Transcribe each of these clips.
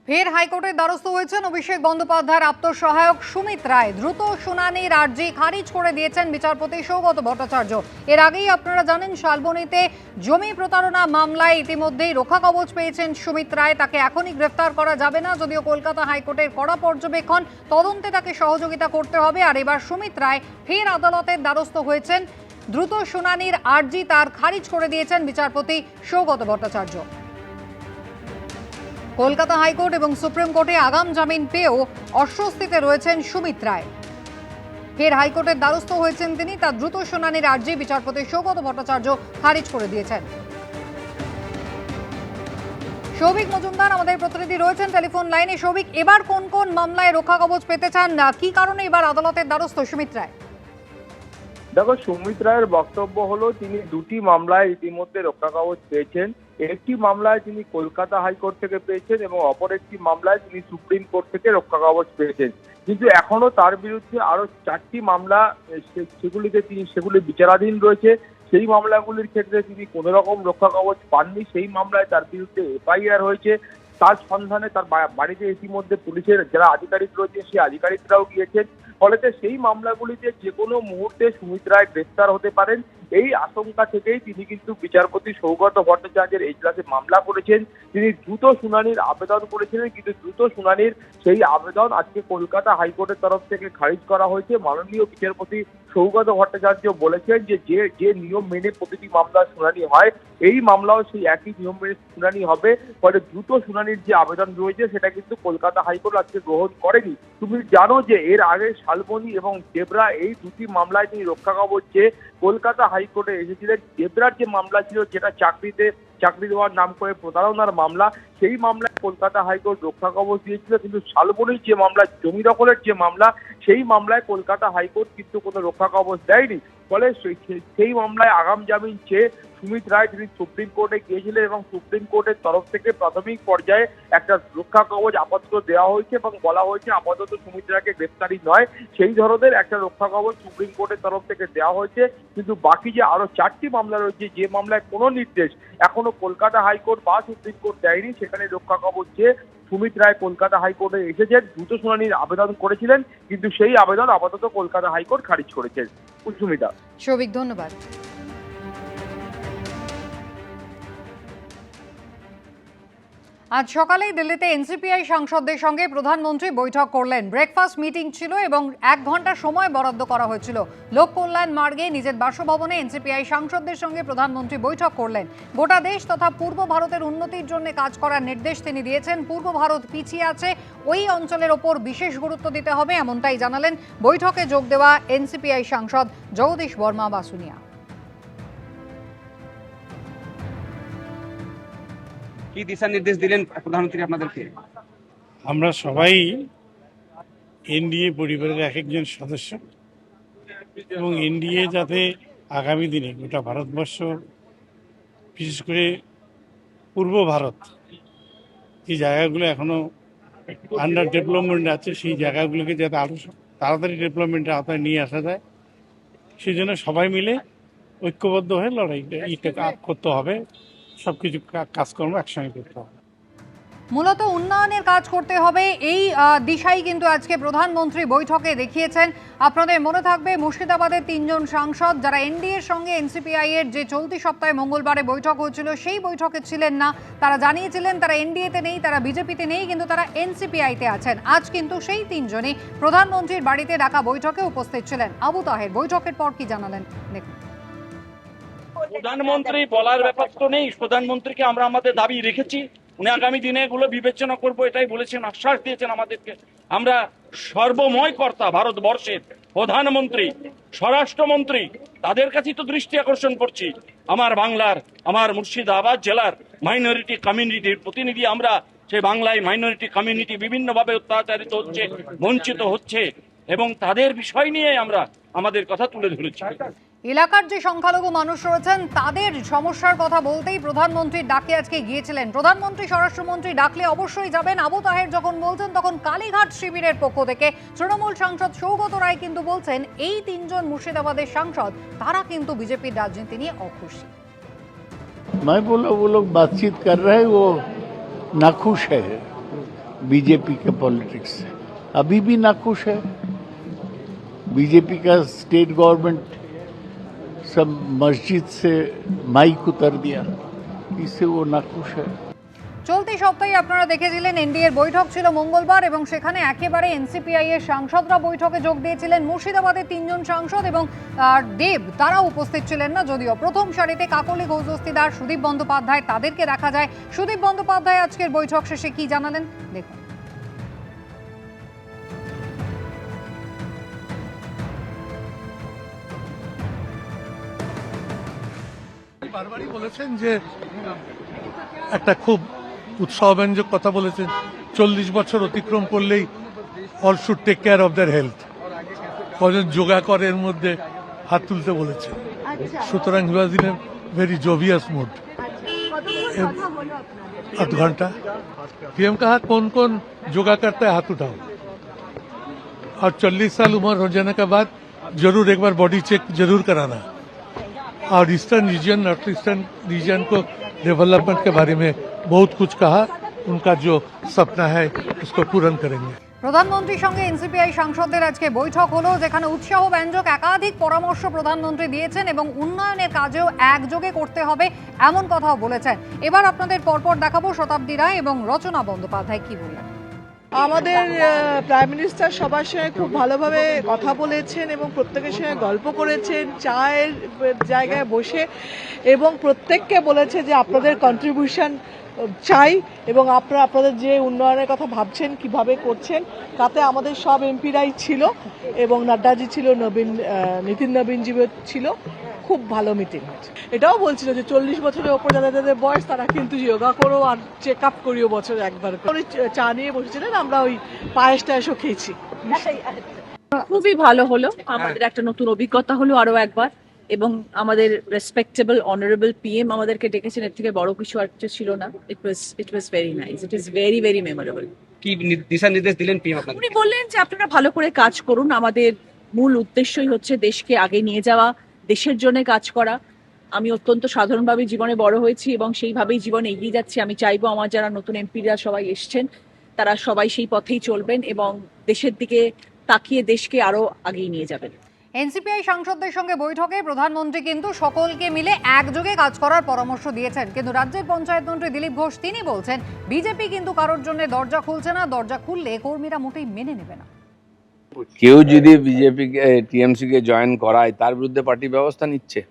ফের হাইকোর্টের দ্বারস্থ হয়েছেন অভিষেক বন্দ্যোপাধ্যায়ের আত্মসহায়ক সুমিত রায়। দ্রুত শুনানির আর্জি খারিজ করে দিয়েছেন বিচারপতি সৌগত ভট্টাচার্য। এর আগেই আপনারা জানেন, শালবনীতে জমি প্রতারণা মামলায় ইতিমধ্যেই রক্ষা কবচ পেয়েছেন সুমিত রায়। তাকে এখনই গ্রেফতার করা যাবে না, যদিও কলকাতা হাইকোর্টের কড়া পর্যবেক্ষণ, তদন্তে তাকে সহযোগিতা করতে হবে। আর এবার সুমিত রায় ফের আদালতের দ্বারস্থ হয়েছেন। দ্রুত শুনানির আর্জি তার খারিজ করে দিয়েছেন বিচারপতি সৌগত ভট্টাচার্য। কলকাতা হাইকোর্ট এবং সুপ্রিম কোর্টে আগাম জামিন পেয়েও অস্বস্তিতে রয়েছেন সুমিত রায়। ফের হাইকোর্টের দ্বারস্থ হয়েছেন তিনি। তার দ্রুত শুনানির আর্জি বিচারপতি সৌগত ভট্টাচার্য খারিজ করে দিয়েছেন। সৌভিক মজুমদার আমাদের প্রতিনিধি রয়েছেন টেলিফোন লাইনে। সৌভিক, এবার কোন কোন মামলায় রক্ষা কবচ পেতে চান, কি কারণে এবার আদালতের দ্বারস্থ সুমিত রায়? দেখো, সুমিত রায়ের বক্তব্য হলো তিনি দুটি মামলায় ইতিমধ্যে রক্ষা কবচ পেয়েছেন। একটি মামলায় তিনি কলকাতা হাইকোর্ট থেকে পেয়েছেন এবং অপর একটি মামলায় তিনি সুপ্রিম কোর্ট থেকে রক্ষা কবচ পেয়েছেন। কিন্তু এখনো তার বিরুদ্ধে আরো 4টি মামলা সেগুলি বিচারাধীন রয়েছে। সেই মামলাগুলির ক্ষেত্রে তিনি কোনো রকম রক্ষা কবচ পাননি। সেই মামলায় তার বিরুদ্ধে এফআইআর হয়েছে। তার সন্ধানে তার বাড়িতে ইতিমধ্যে পুলিশের যারা আধিকারিক রয়েছে সেই আধিকারিকরাও গিয়েছেন। ফলেতে সেই মামলাগুলিতে যে কোনো মুহূর্তে সুমিত রায় গ্রেফতার হতে পারেন, এই আশঙ্কা থেকেই তিনি কিন্তু বিচারপতি সৌগত ভট্টাচার্যের এজলাসে মামলা করেছেন। তিনি দ্রুত শুনানির আবেদন করেছিলেন, কিন্তু দ্রুত শুনানির সেই আবেদন আজকে কলকাতা হাইকোর্টের তরফ থেকে খারিজ করা হয়েছে। মাননীয় বিচারপতি সৌগত ভট্টাচার্য বলেছেন যে নিয়ম মেনে প্রতিটি মামলার শুনানি হয়, এই মামলাও সেই একই নিয়ম মেনে শুনানি হবে। ফলে দ্রুত শুনানির যে আবেদন রয়েছে সেটা কিন্তু কলকাতা হাইকোর্ট আজকে গ্রহণ করেনি। তুমি জানো যে এর আগে শালবনী এবং জেবরা, এই দুটি মামলায় তিনি রক্ষা কবচ চেয়ে কলকাতা হাইকোর্টে এসেছিলেন। জেবরার যে মামলা ছিল, যেটা চাকরি দেওয়ার নাম করে প্রতারণার মামলা, সেই মামলায় কলকাতা হাইকোর্ট রক্ষা কবচ দিয়েছিল। কিন্তু শালবনীর যে মামলা, জমি দখলের যে মামলা, সেই মামলায় কলকাতা হাইকোর্ট কিন্তু কোনো রক্ষা কবচ দেয়নি। ফলে সেই মামলায় আগাম জামিন চেয়ে সুমিত রায় তিনি সুপ্রিম কোর্টে গিয়েছিলেন এবং সুপ্রিম কোর্টের তরফ থেকে প্রাথমিক পর্যায়ে একটা রক্ষা কবচ আপাতত দেওয়া হয়েছে এবং বলা হয়েছে আপাতত সুমিত রায়কে গ্রেফতারি নয়, সেই ধরনের একটা রক্ষা কবচ সুপ্রিম কোর্টের তরফ থেকে দেওয়া হয়েছে। কিন্তু বাকি যে আরো 4টি মামলা রয়েছে, যে মামলায় কোনো নির্দেশ এখনো কলকাতা হাইকোর্ট বা সুপ্রিম কোর্ট দেয়নি, সেখানে রক্ষা কবচ চেয়ে সুমিত রায় কলকাতা হাইকোর্টে এসেছেন, দ্রুত শুনানির আবেদন করেছিলেন, কিন্তু সেই আবেদন আপাতত কলকাতা হাইকোর্ট খারিজ করেছেন। সুমিতা। সৌভিক, ধন্যবাদ। আজ সকালেই দিল্লিতে এনসিপিআই সাংসদদের সঙ্গে প্রধানমন্ত্রী বৈঠক করলেন। ব্রেকফাস্ট মিটিং ছিল এবং 1 ঘন্টা সময় বরাদ্দ করা হয়েছিল। লোক কল্যাণ মার্গে নিজের বাসভবনে এনসিপিআই সাংসদদের সঙ্গে প্রধানমন্ত্রী বৈঠক করলেন। গোটা দেশ তথা পূর্ব ভারতের উন্নতির জন্য কাজ করার নির্দেশ তিনি দিয়েছেন। পূর্ব ভারত পিছিয়ে আছে, ওই অঞ্চলের ওপর বিশেষ গুরুত্ব দিতে হবে, এমনটাই জানালেন বৈঠকে যোগ দেওয়া এনসিপিআই সাংসদ জগদীশ বর্মা বাসুনিয়া। কি দিশা নির্দেশ দিলেন প্রধানমন্ত্রী আপনাদেরকে? আমরা সবাই এনডিএ পরিবারের এক একজন সদস্য এবং এনডিএ যাতে আগামী দিনে গোটা ভারতবর্ষ, বিশেষ করে পূর্ব ভারত, যে জায়গাগুলো এখনো আন্ডার ডেভেলপমেন্ট আছে, সেই জায়গাগুলোকে যাতে আরও তাড়াতাড়ি ডেভেলপমেন্টের আওতায় নিয়ে আসা যায়, সেই জন্য সবাই মিলে ঐক্যবদ্ধ হয়ে লড়াইটা করতে হবে। সবকিছু কাজকর্ম একসঙ্গে করতে হবে। মূলত উন্নয়নের কাজ করতে হবে, এই দিশাই কিন্তু আজকে প্রধানমন্ত্রী বৈঠকে দেখিয়েছেন। আপনাদের মনে থাকবে, মুর্শিদাবাদের 3 জন সাংসদ যারা এনডিএর সঙ্গে এনসিপিআই এর যে চলতি সপ্তাহে মঙ্গলবারে বৈঠক হয়েছিল, সেই বৈঠকে ছিলেন না। তারা জানিয়েছিলেন তারা এনডিএতে নেই, তারা বিজেপিতে নেই, কিন্তু তারা এনসিপিআইতে আছেন। আজ কিন্তু সেই 3 জনই প্রধানমন্ত্রীর বাড়িতে ডাকা বৈঠকে উপস্থিত ছিলেন। আবু তাহের বৈঠকের পর কি জানালেন দেখুন। প্রধানমন্ত্রী বলার ব্যাপার তো নেই, প্রধানমন্ত্রীকে আমরা আমাদের দাবি রেখেছি, উনি আগামী দিনে এগুলো বিবেচনা করবো এটাই বলেছেন, আশ্বাস দিয়েছেন আমাদেরকে। আমরা সর্বময় কর্তা ভারতবর্ষের প্রধানমন্ত্রী, স্বরাষ্ট্রমন্ত্রী, তাদের কাছেই তো দৃষ্টি আকর্ষণ করছি। আমার বাংলার, আমার মুর্শিদাবাদ জেলার মাইনরিটি কমিউনিটির প্রতিনিধি আমরা। সেই বাংলায় মাইনরিটি কমিউনিটি বিভিন্নভাবে অত্যাচারিত হচ্ছে, বঞ্চিত হচ্ছে, এবং তাদের বিষয় নিয়ে আমরা আমাদের কথা তুলে ধরেছি। এলাকার যে সংখ্যালঘু মানুষ রয়েছেন তাদের সমস্যার কথা বলতেই প্রধানমন্ত্রীর ডাকে আজকে গিয়েছিলেন। প্রধানমন্ত্রী স্বরাষ্ট্রমন্ত্রী ডাকলে অবশ্যই যাবেন। আবু তাহের যখন বলছেন, তখন কালীঘাট শিবিরের পক্ষ থেকে তৃণমূল সাংসদ সৌগত রায় কিন্তু বলছেন এই 3 জন মুর্শিদাবাদের সাংসদ তারা কিন্তু বিজেপির রাজনীতি নিয়ে অখুশি। मैं बोला वो लोग बातचीत कर रहे हैं, वो नाखुश है। बीजेपी के पॉलिटिक्स से। अभी भी नाखुश है। बीजेपी का स्टेट गवर्नमेंट सब मस्जिद से माइक उतर दिया, इससे वो नाखुश है। চলতি সপ্তাহে আপনারা দেখেছিলেন এনডিএর বৈঠক ছিল মঙ্গলবার এবং সেখানে একেবারে এনসিপিআই এর সাংসদরা বৈঠকে যোগ দিয়েছিলেন। মুর্শিদাবাদের 3 জন সাংসদ এবং দেব তারাও উপস্থিত ছিলেন না, যদিও প্রথম সারিতে কাকলি ঘোষ দস্তিদার, সুদীপ বন্দ্যোপাধ্যায় তাদেরকে দেখা যায়। সুদীপ বন্দ্যোপাধ্যায় আজকের বৈঠক শেষে কি জানালেন দেখুন। বারবারই বলেছেন যে একটা খুব উৎসাহব্যঞ্জক কথা বলেছেন, 40 বছর অতিক্রম করলেই all should take care of their health. কজন যোগা করে এর মধ্যে হাত তুলতে বলেছেন। সুতরাং he was in a very jovial mood. आध घंटा पीएम कहा कौन कौन योगा करता है हाथ उठाओ, और 40 साल उम्र हो जाने के बाद जरूर एक बार बॉडी चेक जरूर कराना। और eastern region, north eastern region को डेवलपमेंट के बारे में बहुत कुछ कहा। उनका जो सपना है उसको पूर्ण करेंगे। প্রধানমন্ত্রীর সঙ্গে এনসিপিআই সাংসদদের আজকে বৈঠক হলো, যেখানে উৎসাহ ব্যঞ্জক একাধিক পরামর্শ প্রধানমন্ত্রী দিয়েছেন এবং উন্নয়নের কাজেও একযোগে করতে হবে এমন কথাও বলেছেন। এবার আপনাদের পরপর দেখাবো শতাব্দী রায় এবং রচনা বন্দ্যোপাধ্যায় কি বললেন। আমাদের প্রাইম মিনিস্টার সবার সঙ্গে খুব ভালোভাবে কথা বলেছেন এবং প্রত্যেকের সঙ্গে গল্প করেছেন চায়ের জায়গায় বসে, এবং প্রত্যেককে বলেছে যে আপনাদের কন্ট্রিবিউশন চাই এবং আপনারা আপনাদের যে উন্নয়নের কথা ভাবছেন কিভাবে করছেন, তাতে আমাদের সব এমপিরাই ছিল এবং নাড্ডাজি ছিল, নীতিন নবীনজি ছিল। খুব ভালো মিটিং হয়েছে। এটাও বলছিল যে 40 বছরের ওপর যাদের বয়স তারা কিন্তু যোগা করো আর চেক আপ করিও বছরে একবার করে। চা নিয়ে বসেছিলেন, আমরা ওই পায়েস টায়েসও খেয়েছি। খুবই ভালো হলো, আমাদের একটা নতুন অভিজ্ঞতা হলো আরো একবার, এবং আমাদের রেসপেক্টেবল অনারেবল পিএম আমাদেরকে ডেকেছেন, এর থেকে বড় কিছু আর কিছু ছিল না। It was very nice, it is very very memorable. কি দিশা নির্দেশ দিলেন পিএম আপনাদের? উনি বললেন যে আপনারা ভালো করে কাজ করুন, আমাদের মূল উদ্দেশ্যই হচ্ছে দেশকে আগে নিয়ে যাওয়া, দেশের জন্য কাজ করা। আমি অত্যন্ত সাধারণভাবে জীবনে বড় হয়েছি এবং সেইভাবেই জীবনে এগিয়ে যাচ্ছি। আমি চাইবো আমার যারা নতুন এমপিরা সবাই এসছেন তারা সবাই সেই পথেই চলবেন এবং দেশের দিকে তাকিয়ে দেশকে আরো আগিয়ে নিয়ে যাবেন। এনসিপিআই সাংসদদের সঙ্গে বৈঠকে প্রধানমন্ত্রী কিন্তু সকলকে মিলে একযোগে কাজ করার পরামর্শ দিয়েছেন, কিন্তু রাজ্যের পঞ্চায়েত মন্ত্রী দিলীপ ঘোষ তিনি বলছেন বিজেপি কিন্তু কারোর জন্য দরজা খুলছে না, দরজা খুললে কর্মীরা মোটেই মেনে নেবে না। কেউ যদি বিজেপিকে টিএমসিকে জয়েন করায় তার বিরুদ্ধে পার্টি ব্যবস্থা নিচ্ছে।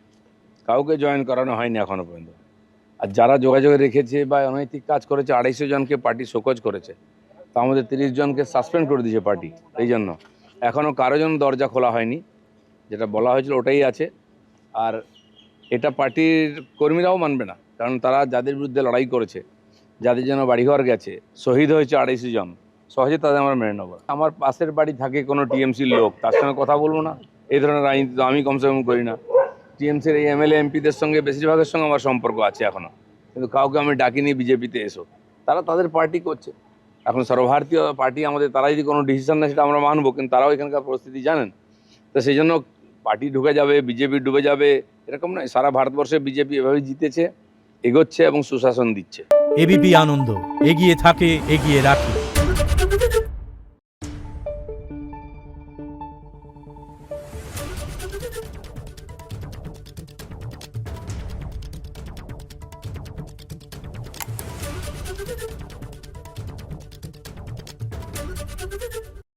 কাউকে জয়েন করানো হয়নি এখনো পর্যন্ত। আর যারা যোগাযোগ রেখেছে বা অনৈতিক কাজ করেছে 250 জনকে পার্টি শোকজ করেছে, তা আমাদের 30 জনকে সাসপেন্ড করে দিয়েছে পার্টি। এই জন্য এখনও কারো জন্য দরজা খোলা হয়নি, যেটা বলা হয়েছিল ওটাই আছে। আর এটা পার্টির কর্মীরাও মানবে না, কারণ তারা যাদের বিরুদ্ধে লড়াই করেছে, যাদের জন্য বাড়িঘর গেছে, শহীদ হয়েছে 250 জন, সহজে তাদের আমরা মেনে নেবো। আমার পাশের বাড়ি থাকে কোনো টিএমসির লোক, তার সঙ্গে কথা বলবো না? এই ধরনের রাজনীতি তো আমি কমসে কম করি না। টিএমসির এই এমএলএ এমপিদের সঙ্গে বেশিরভাগের সঙ্গে আমার সম্পর্ক আছে এখনও, কিন্তু কাউকে আমি ডাকিনি বিজেপিতে এসো। তারা তাদের পার্টি করছে। এখন সর্বভারতীয় পার্টি আমাদের, তারা যদি কোনো ডিসিশন নেয় সেটা আমরা মানবো, কিন্তু তারাও এখানকার পরিস্থিতি জানেন। তো সেই জন্য পার্টি ঢুকে যাবে, বিজেপি ডুবে যাবে এরকম নয়। সারা ভারতবর্ষে বিজেপি এভাবেই জিতেছে, এগোচ্ছে এবং সুশাসন দিচ্ছে। এবিপি আনন্দ এগিয়ে থাকে, এগিয়ে রাখে।